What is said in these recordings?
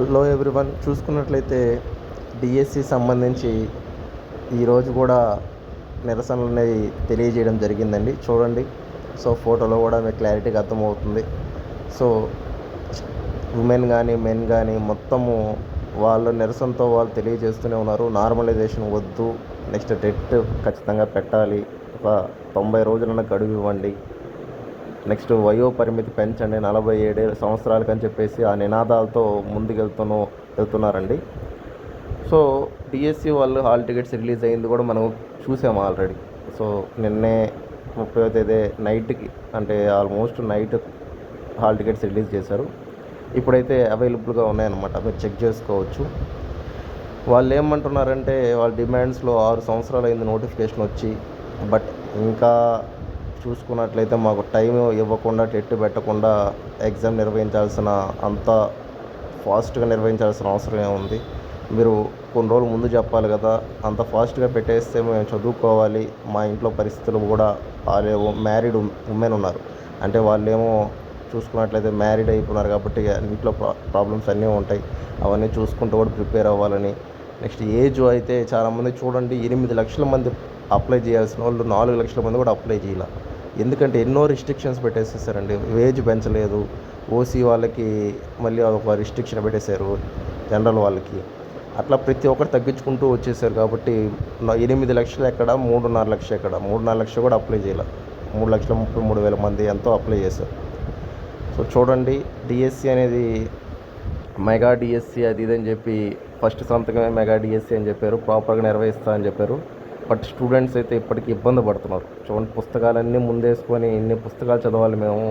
Hello everyone, చూసుకున్నట్లయితే DSC సంబంధించి ఈరోజు కూడా నిరసనలు అనేవి తెలియజేయడం జరిగిందండి. చూడండి, సో ఫోటోలో కూడా మీకు క్లారిటీగా అర్థమవుతుంది. సో ఉమెన్ కానీ మెన్ కానీ మొత్తము వాళ్ళ నిరసనతో వాళ్ళు తెలియజేస్తూనే ఉన్నారు. నార్మలైజేషన్ వద్దు, నెక్స్ట్ టెట్ ఖచ్చితంగా పెట్టాలి, ఒక 90 రోజులన్న గడువు ఇవ్వండి, నెక్స్ట్ వయో పరిమితి పెంచండి 47 సంవత్సరాలకు అని చెప్పేసి ఆ నినాదాలతో వెళ్తున్నారండి. సో డిఎస్సి వాళ్ళు హాల్ టికెట్స్ రిలీజ్ అయింది కూడా మనం చూసాము ఆల్రెడీ. సో నిన్నే 30వ తేదీ నైట్కి, అంటే almost night hall tickets release చేశారు. ఇప్పుడైతే అవైలబుల్గా ఉన్నాయన్నమాట, మీరు చెక్ చేసుకోవచ్చు. వాళ్ళు ఏమంటున్నారంటే వాళ్ళ డిమాండ్స్లో 6 సంవత్సరాలు అయింది నోటిఫికేషన్ వచ్చి, బట్ ఇంకా చూసుకున్నట్లయితే మాకు టైం ఇవ్వకుండా టెట్ పెట్టకుండా ఎగ్జామ్ నిర్వహించాల్సిన అంత ఫాస్ట్గా నిర్వహించాల్సిన అవసరం ఏముంది? మీరు కొన్ని రోజులు ముందు చెప్పాలి కదా. అంత ఫాస్ట్గా పెట్టేస్తే మేము చదువుకోవాలి, మా ఇంట్లో పరిస్థితులు కూడా బాగాలేవు. మ్యారీడ్ ఉమెన్ ఉన్నారు, అంటే వాళ్ళేమో చూసుకున్నట్లయితే మ్యారీడ్ అయిపోయినారు కాబట్టి ఇంట్లో ప్రాబ్లమ్స్ అన్నీ ఉంటాయి, అవన్నీ చూసుకుంటూ కూడా ప్రిపేర్ అవ్వాలని. నెక్స్ట్ ఏజ్ అయితే చాలామంది చూడండి, 8 లక్షల మంది అప్లై చేయాల్సిన వాళ్ళు 4 లక్షల మంది కూడా అప్లై చేయాలి. ఎందుకంటే ఎన్నో రిస్ట్రిక్షన్స్ పెట్టేసేసారండి. ఏజ్ పెంచలేదు, ఓసీ వాళ్ళకి మళ్ళీ ఒక రిస్ట్రిక్షన్ పెట్టేశారు, జనరల్ వాళ్ళకి. అట్లా ప్రతి ఒక్కరు తగ్గించుకుంటూ వచ్చేసారు కాబట్టి 8 లక్షలు ఎక్కడ, 3.5 లక్షలు ఎక్కడ, 3.5 లక్షలు కూడా అప్లై చేయాలి. 3,33,000 మంది ఎంతో అప్లై చేశారు. సో చూడండి, డిఎస్సి అనేది మెగా డిఎస్సి అది ఇదని చెప్పి ఫస్ట్ సంతకమే మెగా డిఎస్సి అని చెప్పారు, ప్రాపర్గా నిర్వహిస్తా అని చెప్పారు. బట్ స్టూడెంట్స్ అయితే ఇప్పటికీ ఇబ్బంది పడుతున్నారు. చూడండి, పుస్తకాలన్నీ ముందేసుకొని ఇన్ని పుస్తకాలు చదవాలి మేము,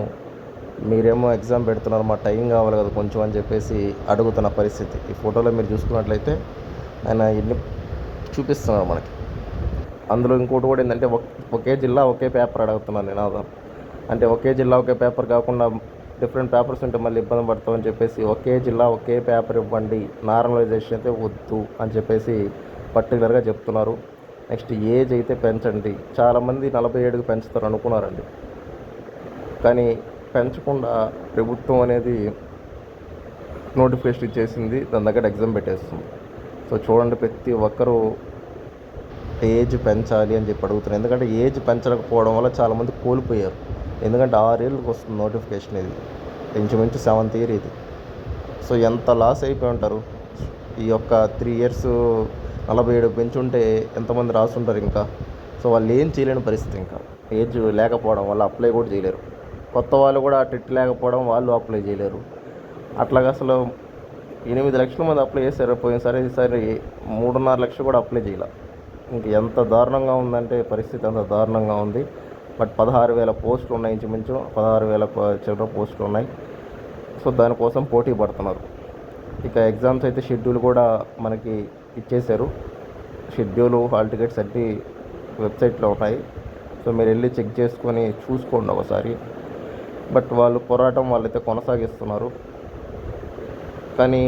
మీరేమో ఎగ్జామ్ పెడుతున్నారు, మా టైం కావాలి కదా కొంచెం అని చెప్పేసి అడుగుతున్న పరిస్థితి. ఈ ఫోటోలో మీరు చూసుకున్నట్లయితే ఆయన ఇన్ని చూపిస్తున్నారు మనకి. అందులో ఇంకోటి కూడా ఏంటంటే ఒకే జిల్లా ఒకే పేపర్ అడుగుతున్నాను నినాదం. అంటే ఒకే జిల్లా ఒకే పేపర్ కాకుండా డిఫరెంట్ పేపర్స్ ఉంటే మళ్ళీ ఇబ్బంది పడతామని చెప్పేసి ఒకే జిల్లా ఒకే పేపర్ ఇవ్వండి, నార్మలైజేషన్ అయితే వద్దు అని చెప్పేసి పర్టికులర్గా చెప్తున్నారు. నెక్స్ట్ ఏజ్ అయితే పెంచండి. చాలామంది 47కి పెంచుతారు అనుకున్నారండి, కానీ పెంచకుండా ప్రభుత్వం అనేది నోటిఫికేషన్ ఇచ్చేసింది, దాని దగ్గర ఎగ్జామ్ పెట్టేస్తుంది. సో చూడండి, ప్రతి ఒక్కరూ ఏజ్ పెంచాలి అని చెప్పి అడుగుతున్నారు. ఎందుకంటే ఏజ్ పెంచకపోవడం వల్ల చాలామంది కోల్పోయారు. ఎందుకంటే 6 ఏళ్ళకి వస్తుంది నోటిఫికేషన్, ఇది ఇంచుమించు 7th ఇయర్ ఇది. సో ఎంత లాస్ అయిపోయి ఉంటారు. ఈ యొక్క 3 ఇయర్స్ 47 పెంచుంటే ఎంతమంది రాసుంటారు ఇంకా. సో వాళ్ళు ఏం చేయలేని పరిస్థితి, ఇంకా ఏజ్ లేకపోవడం వల్ల అప్లై కూడా చేయలేరు. కొత్త వాళ్ళు కూడా టెట్ లేకపోవడం వాళ్ళు అప్లై చేయలేరు. అట్లాగా అసలు 8 లక్షల మంది అప్లై చేశారు పోయినసారి, ఈసారి 3.5 లక్షలు కూడా అప్లై చేయాలి. ఇంక ఎంత దారుణంగా ఉందంటే పరిస్థితి అంత దారుణంగా ఉంది. బట్ 16,000 పోస్టులు ఉన్నాయి, ఇంచుమించు 16,000 చిల్లర పోస్టులు ఉన్నాయి. సో దానికోసం పోటీ పడుతున్నారు. ఇక ఎగ్జామ్స్ అయితే షెడ్యూల్ కూడా మనకి ఇచ్చేశారు. షెడ్యూలు, హాల్ టికెట్స్ అన్నీ వెబ్సైట్లో ఉన్నాయి. సో మీరు వెళ్ళి చెక్ చేసుకొని చూసుకోండి ఒకసారి. బట్ వాళ్ళు పోరాటం వాళ్ళైతే కొనసాగిస్తున్నారు. కానీ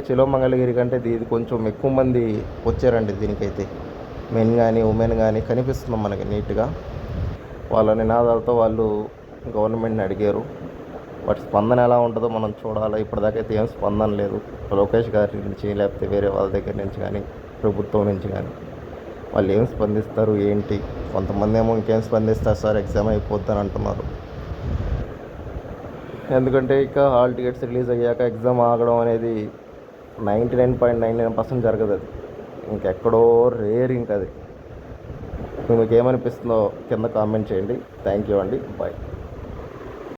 చెలో మంగళగిరి కంటే ఇది కొంచెం ఎక్కువ మంది వచ్చారండి దీనికైతే. మెన్ కానీ ఉమెన్ కానీ కనిపిస్తున్నాం మనకి నీట్గా. వాళ్ళ నినాదాలతో వాళ్ళు గవర్నమెంట్ని అడిగారు. బట్ స్పందన ఎలా ఉంటుందో మనం చూడాలి. ఇప్పటిదాకా అయితే ఏం స్పందన లేదు, లోకేష్ గారి నుంచి లేకపోతే వేరే వాళ్ళ దగ్గర నుంచి కానీ ప్రభుత్వం నుంచి కానీ. వాళ్ళు ఏం స్పందిస్తారు ఏంటి? కొంతమంది ఏమో ఇంకేం స్పందిస్తారు సార్, ఎగ్జామ్ అయిపోద్దని అంటున్నారు. ఎందుకంటే ఇక హాల్ టికెట్స్ రిలీజ్ అయ్యాక ఎగ్జామ్ ఆగడం అనేది 99.99% జరగదు. అది ఇంకెక్కడో రేర్. ఇంకా అది మీకు ఏమనిపిస్తుందో కింద కామెంట్ చేయండి. థ్యాంక్ యూ అండి, బాయ్.